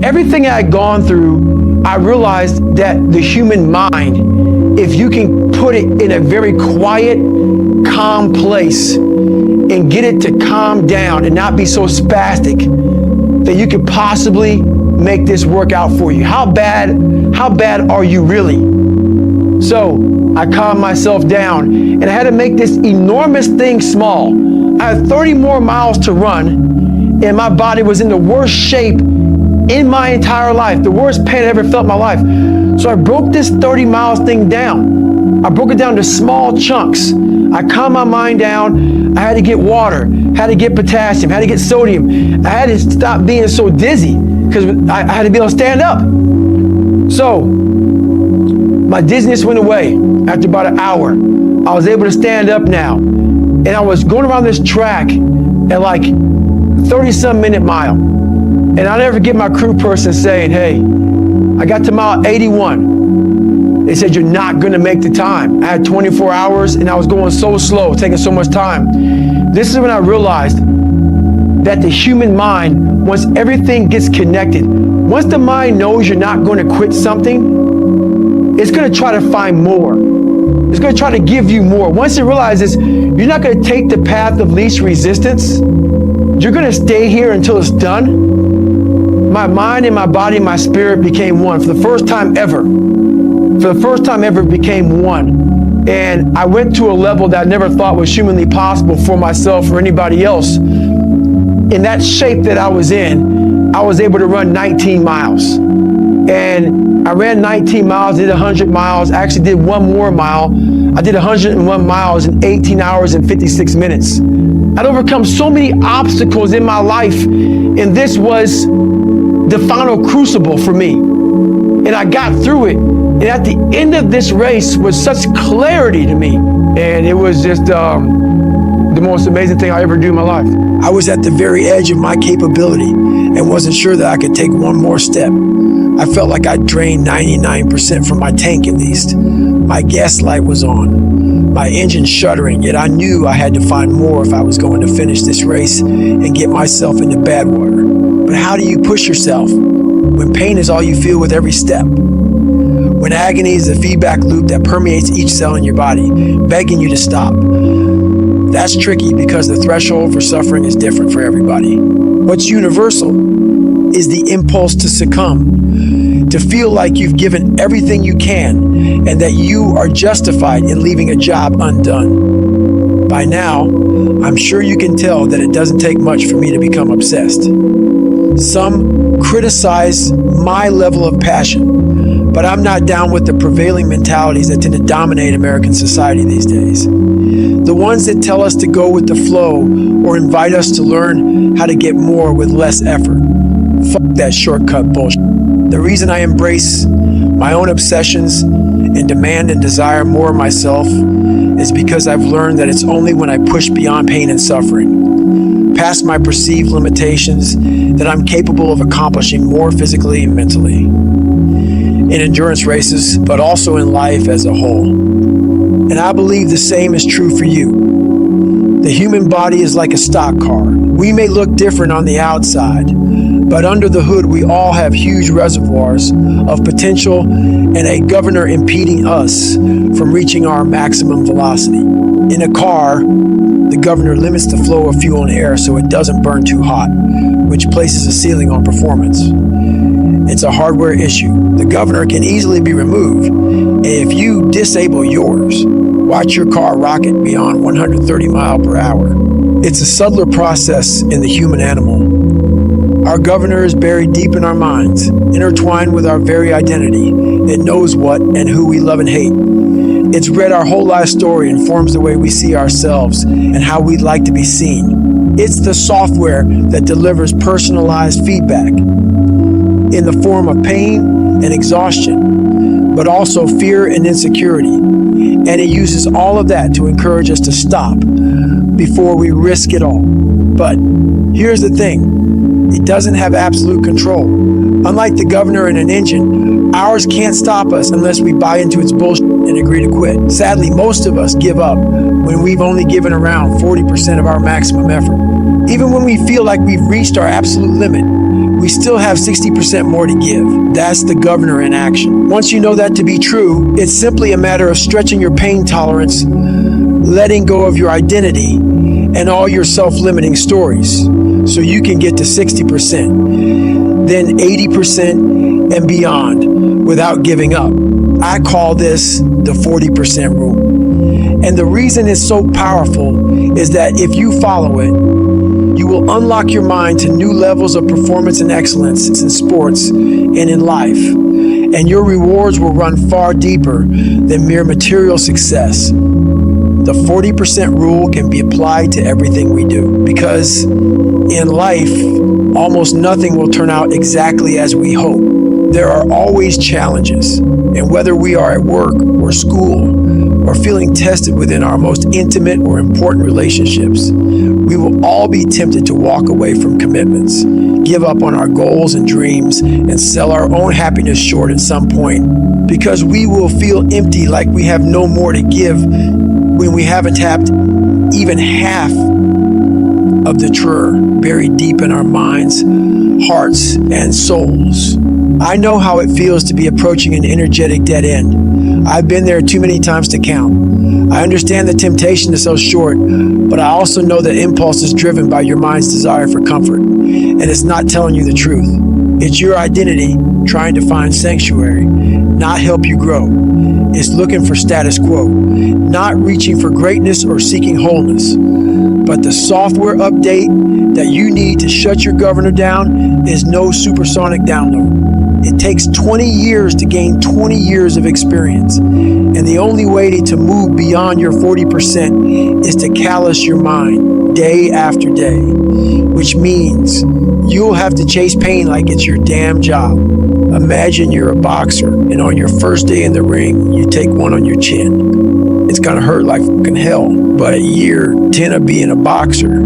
everything I had gone through, I realized that the human mind, if you can put it in a very quiet, calm place and get it to calm down and not be so spastic, that you could possibly make this work out for you. How bad are you really? So I calmed myself down and I had to make this enormous thing small. I had 30 more miles to run and my body was in the worst shape in my entire life, the worst pain I ever felt in my life. So I broke this 30 miles thing down. I broke it down to small chunks. I calmed my mind down. I had to get water, had to get potassium, had to get sodium. I had to stop being so dizzy because I had to be able to stand up. So my dizziness went away after about an hour. I was able to stand up now. And I was going around this track at like 30-some minute mile. And I'll never forget my crew person saying, hey, I got to mile 81. They said, you're not gonna make the time. I had 24 hours and I was going so slow, taking so much time. This is when I realized that the human mind, once everything gets connected, once the mind knows you're not gonna quit something, it's gonna try to find more. It's gonna try to give you more. Once it realizes you're not gonna take the path of least resistance, you're gonna stay here until it's done. My mind and my body and my spirit became one for the first time ever. For the first time ever, it became one. And I went to a level that I never thought was humanly possible for myself or anybody else. In that shape that I was in, I was able to run 19 miles. And I ran 19 miles, did 100 miles, actually did one more mile. I did 101 miles in 18 hours and 56 minutes. I'd overcome so many obstacles in my life, and this was the final crucible for me. And I got through it. And at the end of this race was such clarity to me. And it was just the most amazing thing I ever do in my life. I was at the very edge of my capability and wasn't sure that I could take one more step. I felt like I drained 99% from my tank at least. My gas light was on, my engine shuddering, yet I knew I had to find more if I was going to finish this race and get myself into bad water. But how do you push yourself when pain is all you feel with every step? When agony is a feedback loop that permeates each cell in your body, begging you to stop. That's tricky because the threshold for suffering is different for everybody. What's universal is the impulse to succumb, to feel like you've given everything you can and that you are justified in leaving a job undone. By now, I'm sure you can tell that it doesn't take much for me to become obsessed. Some criticize my level of passion, but I'm not down with the prevailing mentalities that tend to dominate American society these days. The ones that tell us to go with the flow or invite us to learn how to get more with less effort. Fuck that shortcut bullshit. The reason I embrace my own obsessions and demand and desire more of myself is because I've learned that it's only when I push beyond pain and suffering, past my perceived limitations, that I'm capable of accomplishing more physically and mentally. In endurance races, but also in life as a whole. And I believe the same is true for you. The human body is like a stock car. We may look different on the outside, but under the hood we all have huge reservoirs of potential and a governor impeding us from reaching our maximum velocity. In a car, the governor limits the flow of fuel and air so it doesn't burn too hot, which places a ceiling on performance. It's a hardware issue. The governor can easily be removed. And if you disable yours, watch your car rocket beyond 130 miles per hour. It's a subtler process in the human animal. Our governor is buried deep in our minds, intertwined with our very identity. It knows what and who we love and hate. It's read our whole life story and forms the way we see ourselves and how we'd like to be seen. It's the software that delivers personalized feedback in the form of pain and exhaustion, but also fear and insecurity. And it uses all of that to encourage us to stop before we risk it all. But here's the thing, it doesn't have absolute control. Unlike the governor in an engine, ours can't stop us unless we buy into its bullshit and agree to quit. Sadly, most of us give up when we've only given around 40% of our maximum effort. Even when we feel like we've reached our absolute limit, we still have 60% more to give. That's the governor in action. Once you know that to be true, it's simply a matter of stretching your pain tolerance, letting go of your identity, and all your self-limiting stories so you can get to 60%, then 80% and beyond without giving up. I call this the 40% rule. And the reason it's so powerful is that if you follow it, you will unlock your mind to new levels of performance and excellence in sports and in life. And your rewards will run far deeper than mere material success. The 40% rule can be applied to everything we do, because in life, almost nothing will turn out exactly as we hope. There are always challenges, and whether we are at work or school or feeling tested within our most intimate or important relationships, we will all be tempted to walk away from commitments, give up on our goals and dreams, and sell our own happiness short at some point, because we will feel empty, like we have no more to give when we haven't tapped even half of the treasure buried deep in our minds, hearts, and souls. I know how it feels to be approaching an energetic dead end. I've been there too many times to count. I understand the temptation to sell short, but I also know that impulse is driven by your mind's desire for comfort, and it's not telling you the truth. It's your identity trying to find sanctuary, not help you grow. It's looking for status quo, not reaching for greatness or seeking wholeness. But the software update that you need to shut your governor down is no supersonic download. It takes 20 years to gain 20 years of experience. And the only way to move beyond your 40% is to callous your mind day after day, which means you'll have to chase pain like it's your damn job. Imagine you're a boxer, and on your first day in the ring, you take one on your chin. It's gonna hurt like fucking hell, but at year 10 of being a boxer,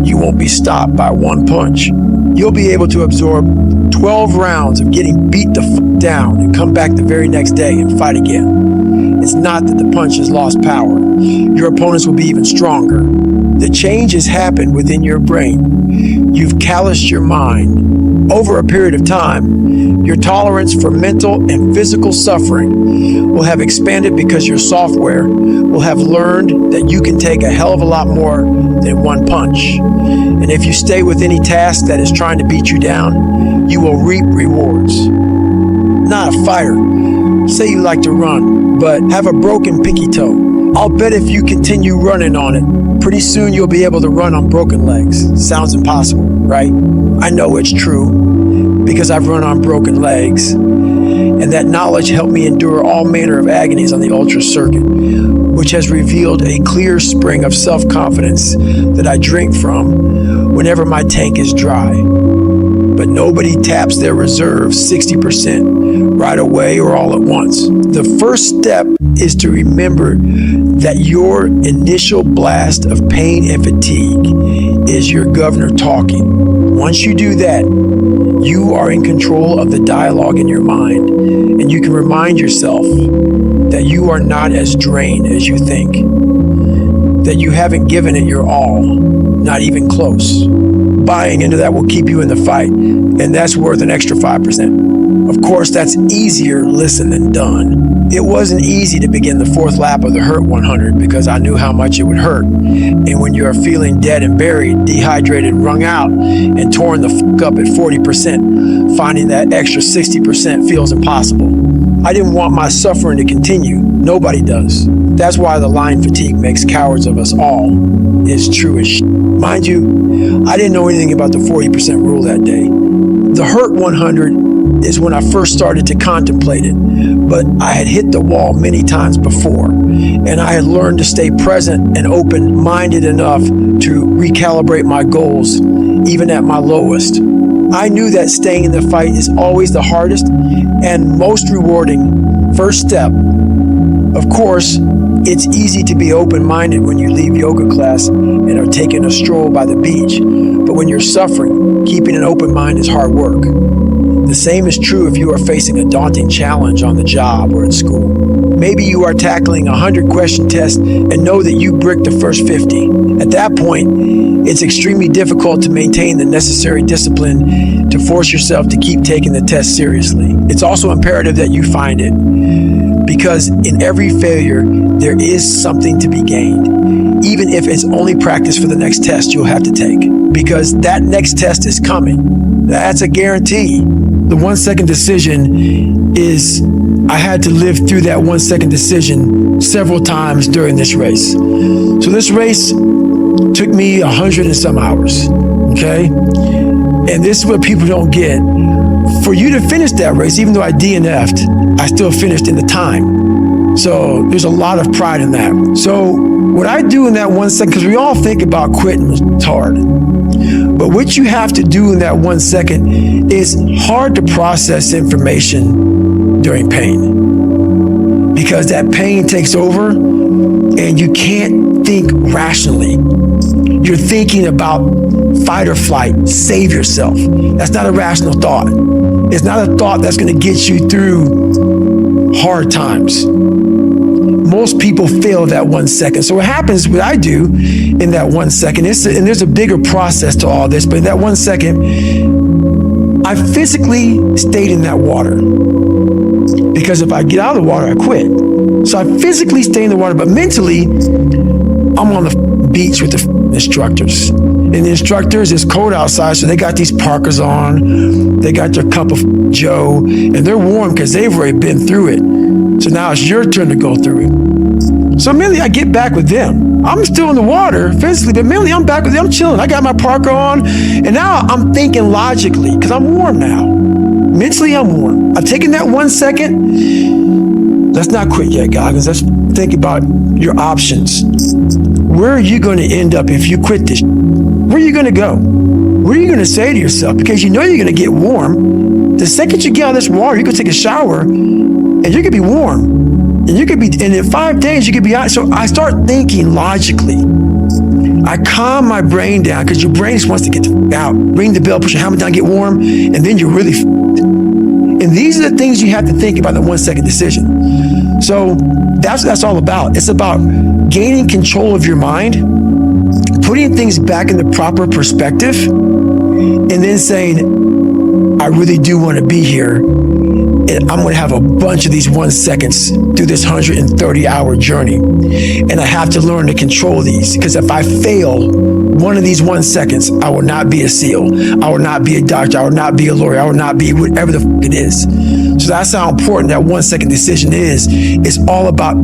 you won't be stopped by one punch. You'll be able to absorb 12 rounds of getting beat the fuck down and come back the very next day and fight again. It's not that the punch has lost power. Your opponents will be even stronger. The change has happened within your brain. You've calloused your mind. Over a period of time, your tolerance for mental and physical suffering will have expanded, because your software will have learned that you can take a hell of a lot more than one punch. And if you stay with any task that is trying to beat you down, you will reap rewards. Not a fighter. Say you like to run, but have a broken pinky toe. I'll bet if you continue running on it, pretty soon you'll be able to run on broken legs. Sounds impossible, right? I know it's true, because I've run on broken legs, and that knowledge helped me endure all manner of agonies on the ultra circuit, which has revealed a clear spring of self-confidence that I drink from whenever my tank is dry. But nobody taps their reserve 60% right away or all at once. The first step is to remember that your initial blast of pain and fatigue is your governor talking. Once you do that, you are in control of the dialogue in your mind, and you can remind yourself that you are not as drained as you think, that you haven't given it your all, not even close. Buying into that will keep you in the fight, and that's worth an extra 5%. Of course, that's easier listened than done. It wasn't easy to begin the fourth lap of the Hurt 100, because I knew how much it would hurt. And when you are feeling dead and buried, dehydrated, wrung out, and torn the fuck up at 40%, finding that extra 60% feels impossible. I didn't want my suffering to continue. Nobody does. That's why the line fatigue makes cowards of us all. It's true as shit. Mind you, I didn't know anything about the 40% rule that day. The Hurt 100 is when I first started to contemplate it, but I had hit the wall many times before, and I had learned to stay present and open-minded enough to recalibrate my goals, even at my lowest. I knew that staying in the fight is always the hardest and most rewarding first step. Of course, it's easy to be open-minded when you leave yoga class and are taking a stroll by the beach, but when you're suffering, keeping an open mind is hard work. The same is true if you are facing a daunting challenge on the job or at school. Maybe you are tackling a 100-question test and know that you bricked the first 50. At that point, it's extremely difficult to maintain the necessary discipline to force yourself to keep taking the test seriously. It's also imperative that you find it, because in every failure, there is something to be gained, even if it's only practice for the next test you'll have to take, because that next test is coming. That's a guarantee. The 1 second decision is, I had to live through that 1 second decision several times during this race. So this race took me 100 and some hours, okay? And this is what people don't get. For you to finish that race, even though I DNF'd, I still finished in the time. So there's a lot of pride in that. So what I do in that 1 second, because we all think about quitting, it's hard. But what you have to do in that 1 second is hard to process information during pain, because that pain takes over and you can't think rationally. You're thinking about fight or flight, save yourself. That's not a rational thought. It's not a thought that's going to get you through hard times. Most people fail that 1 second. So what happens, what I do in that 1 second, and there's a bigger process to all this, but in that 1 second, I physically stayed in that water. Because if I get out of the water, I quit. So I physically stay in the water, but mentally, I'm on the beach with the instructors. And the instructors, it's cold outside, so they got these parkas on, they got their cup of Joe, and they're warm because they've already been through it. So now it's your turn to go through it. So mentally, I get back with them. I'm still in the water physically, but mentally, I'm back with them. I'm chilling. I got my parka on, and now I'm thinking logically because I'm warm now. Mentally, I'm warm. I've taken that 1 second. Let's not quit yet, Goggins. Let's think about your options. Where are you going to end up if you quit this? Where are you going to go? What are you going to say to yourself? Because you know you're going to get warm. The second you get out of this water, you can take a shower, and you could be warm. And you could be, and in 5 days, you could be out. So I start thinking logically. I calm my brain down, because your brain just wants to get out. Ring the bell, push your helmet down, get warm, and then you're really And these are the things you have to think about in the 1 second decision. So that's what that's all about. It's about gaining control of your mind, putting things back in the proper perspective, and then saying, I really do want to be here. And I'm going to have a bunch of these 1 seconds through this 130-hour journey. And I have to learn to control these, because if I fail one of these 1 seconds, I will not be a SEAL. I will not be a doctor. I will not be a lawyer. I will not be whatever the fuck it is. So that's how important that 1 second decision is. It's all about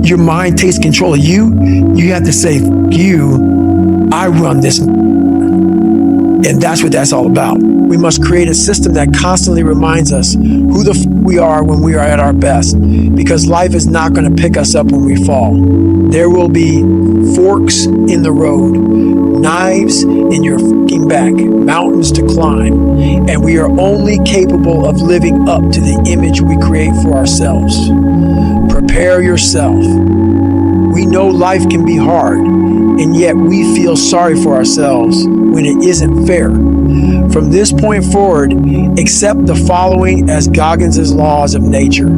your mind takes control of you. You have to say, you, I run this. And that's what that's all about. We must create a system that constantly reminds us who the f we are when we are at our best, because life is not going to pick us up when we fall. There will be forks in the road, knives in your fucking back, mountains to climb, and we are only capable of living up to the image we create for ourselves. Prepare yourself. We know life can be hard, and yet we feel sorry for ourselves when it isn't fair. From this point forward, accept the following as Goggins' laws of nature.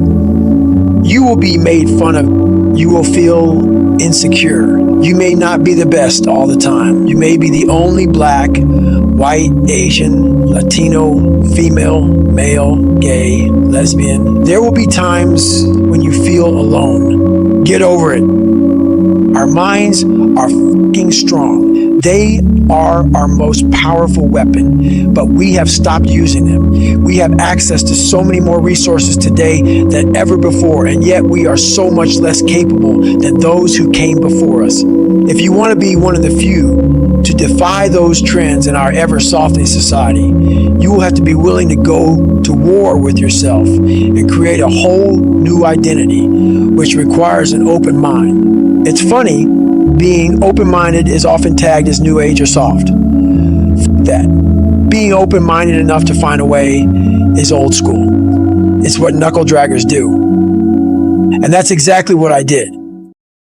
You will be made fun of. You will feel insecure. You may not be the best all the time. You may be the only black, white, Asian, Latino, female, male, gay, lesbian. There will be times when you feel alone. Get over it. Our minds are fucking strong. They are our most powerful weapon, but we have stopped using them. We have access to so many more resources today than ever before, and yet we are so much less capable than those who came before us. If you want to be one of the few to defy those trends in our ever-softening society, you will have to be willing to go to war with yourself and create a whole new identity, which requires an open mind. It's funny, being open-minded is often tagged as new age or soft. F that. Being open-minded enough to find a way is old school. It's what knuckle draggers do. And that's exactly what I did.